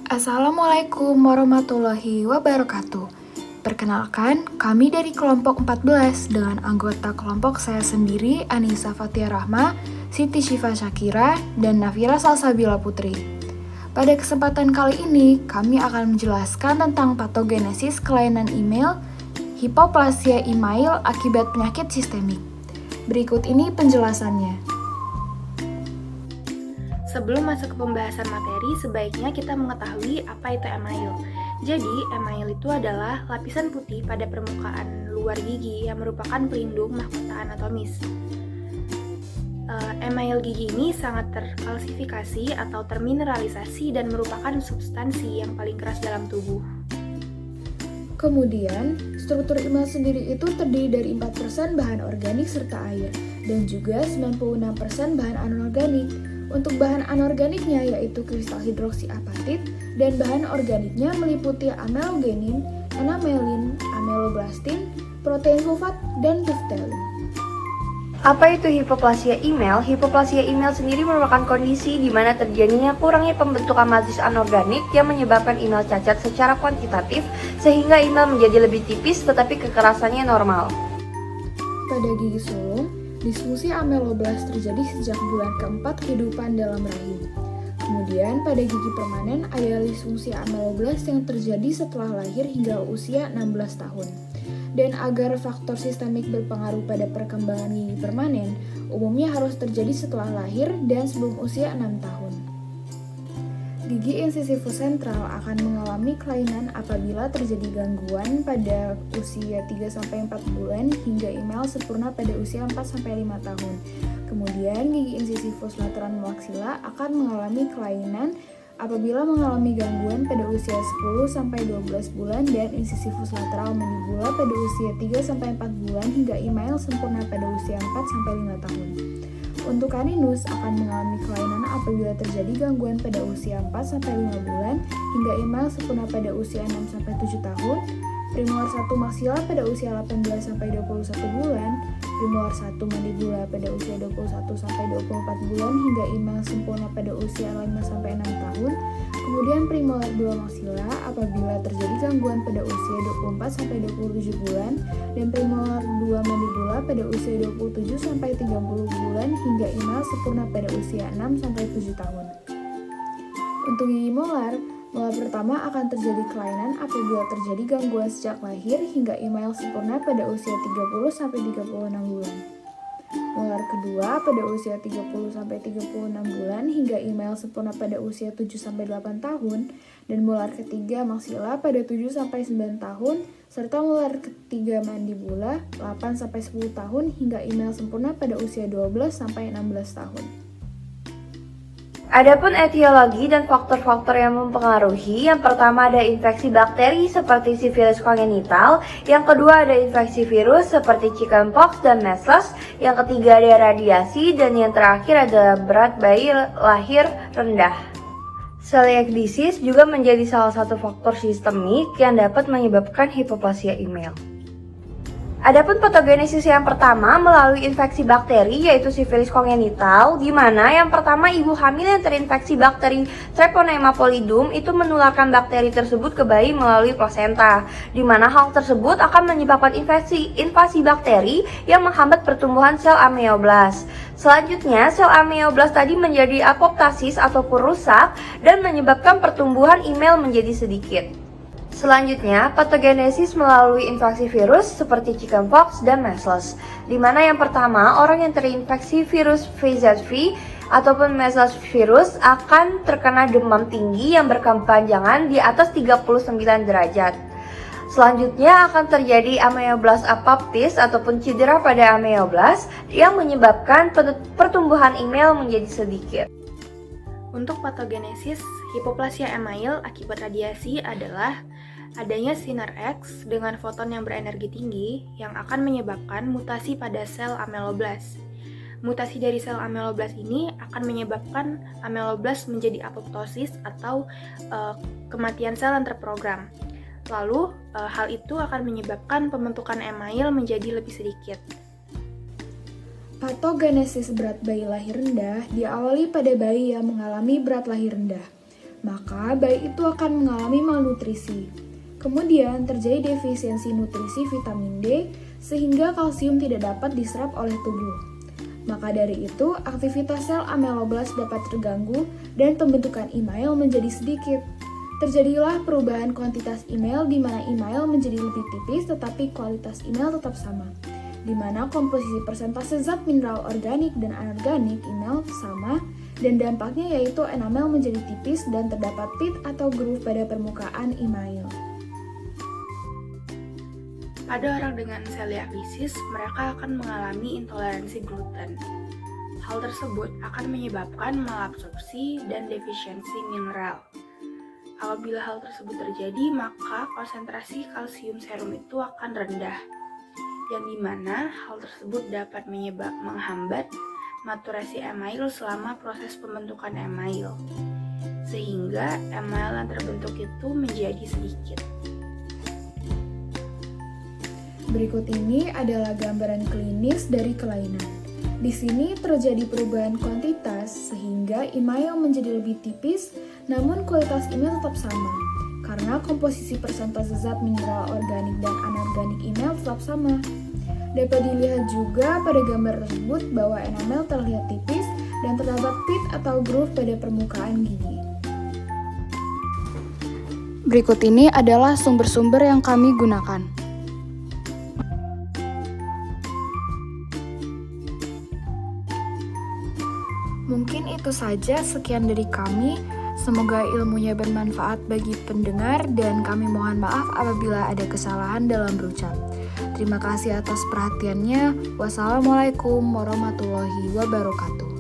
Assalamualaikum warahmatullahi wabarakatuh. Perkenalkan, kami dari kelompok 14 dengan anggota kelompok saya sendiri, Anissa Fatia Rahma, Siti Syifa Syakira, dan Nafira Salsabila Putri. Pada kesempatan kali ini, kami akan menjelaskan tentang patogenesis kelainan email, hipoplasia email akibat penyakit sistemik. Berikut ini penjelasannya. Sebelum masuk ke pembahasan materi, sebaiknya kita mengetahui apa itu email. Jadi, email itu adalah lapisan putih pada permukaan luar gigi yang merupakan pelindung mahkota anatomis. Email gigi ini sangat terkalsifikasi atau termineralisasi dan merupakan substansi yang paling keras dalam tubuh. Kemudian, struktur email sendiri itu terdiri dari 4% bahan organik serta air, dan juga 96% bahan anorganik. Untuk bahan anorganiknya yaitu kristal hidroksiapatit, dan bahan organiknya meliputi amelogenin, enamelin, ameloblastin, protein sulfat, dan diftelin. Apa itu hipoplasia email? Hipoplasia email sendiri merupakan kondisi di mana terjadinya kurangnya pembentukan matris anorganik yang menyebabkan email cacat secara kuantitatif sehingga email menjadi lebih tipis tetapi kekerasannya normal. Pada gigi sulung, disfungsi ameloblast terjadi sejak bulan keempat kehidupan dalam rahim. Kemudian pada gigi permanen ada disfungsi ameloblast yang terjadi setelah lahir hingga usia 16 tahun. Dan agar faktor sistemik berpengaruh pada perkembangan gigi permanen, umumnya harus terjadi setelah lahir dan sebelum usia 6 tahun. Gigi incisifus sentral akan mengalami kelainan apabila terjadi gangguan pada usia 3-4 bulan hingga email sempurna pada usia 4-5 tahun. Kemudian gigi incisifus lateral maxilla akan mengalami kelainan apabila mengalami gangguan pada usia 10-12 bulan dan incisifus lateral mandibula pada usia 3-4 bulan hingga email sempurna pada usia 4-5 tahun. Untuk caninus akan mengalami kelainan apabila terjadi gangguan pada usia 4-5 bulan hingga email sempurna pada usia 6-7 tahun, premolar 1 maxilla pada usia 18-21 bulan, premolar 1 mandibula pada usia 21-24 bulan hingga email sempurna pada usia 5-6 tahun, kemudian premolar 2 maxilla apabila terjadi gangguan pada usia 24-27 bulan, dan premolar 2 mandibula pada usia 27-30 bulan hingga email sempurna pada usia 6-7 tahun. Untuk gigi molar, molar pertama akan terjadi kelainan apabila terjadi gangguan sejak lahir hingga email sempurna pada usia 30-36 bulan. Molar kedua pada usia 30-36 bulan hingga email sempurna pada usia 7-8 tahun, dan molar ketiga maxilla pada 7-9 tahun, serta molar ketiga mandibula 8-10 tahun hingga email sempurna pada usia 12-16 tahun. Adapun etiologi dan faktor-faktor yang mempengaruhi, yang pertama ada infeksi bakteri seperti sifilis kongenital, yang kedua ada infeksi virus seperti chickenpox dan measles, yang ketiga ada radiasi, dan yang terakhir adalah berat bayi lahir rendah. Celiac disease juga menjadi salah satu faktor sistemik yang dapat menyebabkan hipoplasia email. Adapun patogenesis yang pertama melalui infeksi bakteri yaitu sifilis kongenital, di mana yang pertama ibu hamil yang terinfeksi bakteri Treponema pallidum itu menularkan bakteri tersebut ke bayi melalui plasenta, di mana hal tersebut akan menyebabkan invasi bakteri yang menghambat pertumbuhan sel ameoblast. Selanjutnya, sel ameoblast tadi menjadi apoptosis ataupun rusak dan menyebabkan pertumbuhan email menjadi sedikit. Selanjutnya, patogenesis melalui infeksi virus seperti chickenpox dan measles, di mana yang pertama orang yang terinfeksi virus VZV ataupun measles virus akan terkena demam tinggi yang berkepanjangan di atas 39 derajat. Selanjutnya akan terjadi ameoblast apoptis ataupun cedera pada ameoblast yang menyebabkan pertumbuhan email menjadi sedikit. Untuk patogenesis hipoplasia email akibat radiasi adalah adanya sinar X dengan foton yang berenergi tinggi yang akan menyebabkan mutasi pada sel ameloblast. Mutasi dari sel ameloblast ini akan menyebabkan ameloblast menjadi apoptosis atau kematian sel yang terprogram. Lalu, hal itu akan menyebabkan pembentukan email menjadi lebih sedikit. Patogenesis berat bayi lahir rendah diawali pada bayi yang mengalami berat lahir rendah. maka bayi itu akan mengalami malnutrisi. Kemudian terjadi defisiensi nutrisi vitamin D sehingga kalsium tidak dapat diserap oleh tubuh. Maka dari itu, aktivitas sel ameloblast dapat terganggu dan pembentukan email menjadi sedikit. Terjadilah perubahan kuantitas email di mana email menjadi lebih tipis tetapi kualitas email tetap sama, di mana komposisi persentase zat mineral organik dan anorganik email sama, dan dampaknya yaitu enamel menjadi tipis dan terdapat pit atau groove pada permukaan email. Pada orang dengan celiakisis, mereka akan mengalami intoleransi gluten. Hal tersebut akan menyebabkan malabsorpsi dan defisiensi mineral. Apabila hal tersebut terjadi, maka konsentrasi kalsium serum itu akan rendah, yang dimana hal tersebut dapat menghambat maturasi email selama proses pembentukan email, sehingga email yang terbentuk itu menjadi sedikit. Berikut ini adalah gambaran klinis dari kelainan. Di sini terjadi perubahan kuantitas sehingga email menjadi lebih tipis, namun kualitas email tetap sama karena komposisi persentase zat mineral organik dan anorganik email tetap sama. Dapat dilihat juga pada gambar tersebut bahwa enamel terlihat tipis dan terdapat pit atau groove pada permukaan gigi. Berikut ini adalah sumber-sumber yang kami gunakan. Mungkin itu saja sekian dari kami. Semoga ilmunya bermanfaat bagi pendengar dan kami mohon maaf apabila ada kesalahan dalam berucap. Terima kasih atas perhatiannya. Wassalamualaikum warahmatullahi wabarakatuh.